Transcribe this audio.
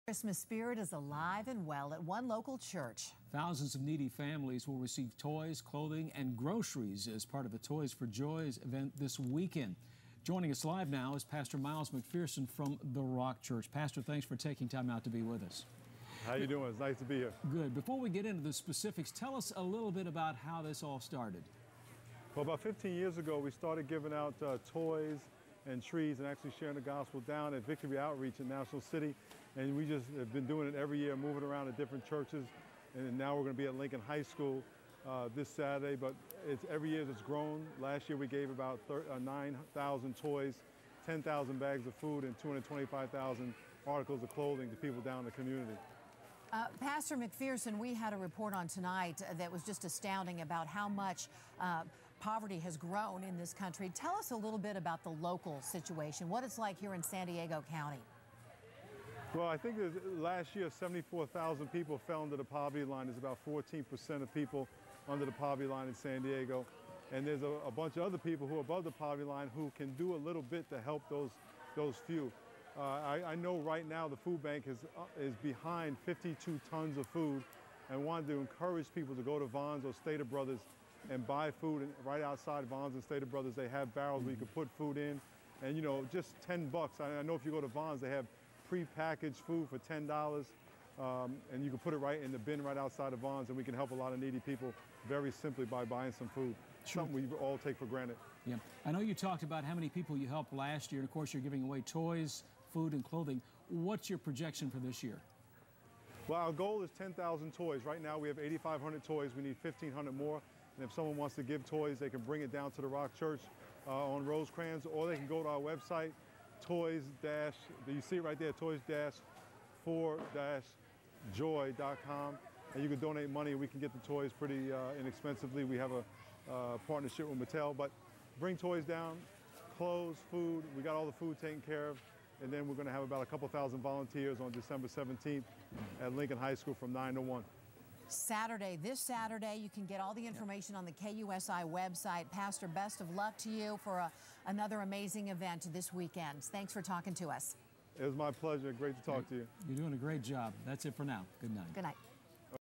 Christmas spirit is alive and well at one local church. Thousands of needy families will receive toys, clothing, and groceries as part of the Toys for Joys event this weekend. Joining us live now is Pastor Miles McPherson from the Rock Church. Pastor, thanks for taking time out to be with us. How you doing? It's nice to be here. Good. Before we get into the specifics, tell us a little bit about how this all started. Well, about 15 years ago, we started giving out toys and trees and actually sharing the gospel down at Victory Outreach in National City. And we just have been doing it every year, moving around to different churches. And now we're going to be at Lincoln High School this Saturday. But it's every year it's grown. Last year we gave about 9,000 toys, 10,000 bags of food, and 225,000 articles of clothing to people down in the community. Pastor McPherson, we had a report on tonight that was just astounding about how much poverty has grown in this country. Tell us a little bit about the local situation, what it's like here in San Diego County. Well, I think that last year 74,000 people fell under the poverty line. There's about 14% of people under the poverty line in San Diego. And there's a bunch of other people who are above the poverty line who can do a little bit to help those few. I know right now the food bank is behind 52 tons of food, and wanted to encourage people to go to Vons or Stater Brothers and buy food. And right outside Vons and Stater Brothers, they have barrels where you can put food in, and you know, just $10. I know if you go to Vons, they have pre-packaged food for $10, and you can put it right in the bin right outside of Vons, and we can help a lot of needy people very simply by buying some food. Sure. Something we all take for granted. Yeah, I know you talked about how many people you helped last year, and of course you're giving away toys, food, and clothing. What's your projection for this year? Well, our goal is 10,000 toys. Right now we have 8,500 toys. We need 1,500 more. And if someone wants to give toys, they can bring it down to the Rock Church on Rosecrans, or they can go to our website, you see it right there, toys-for-joy.com. And you can donate money and we can get the toys pretty inexpensively. We have a partnership with Mattel, but bring toys down, clothes, food. We got all the food taken care of. And then we're going to have about a couple thousand volunteers on December 17th at Lincoln High School from 9 to 1. This Saturday, you can get all the information on the KUSI website. Pastor, best of luck to you for another amazing event this weekend. Thanks for talking to us. It was my pleasure. Great to talk to you. You're doing a great job. That's it for now. Good night. Good night.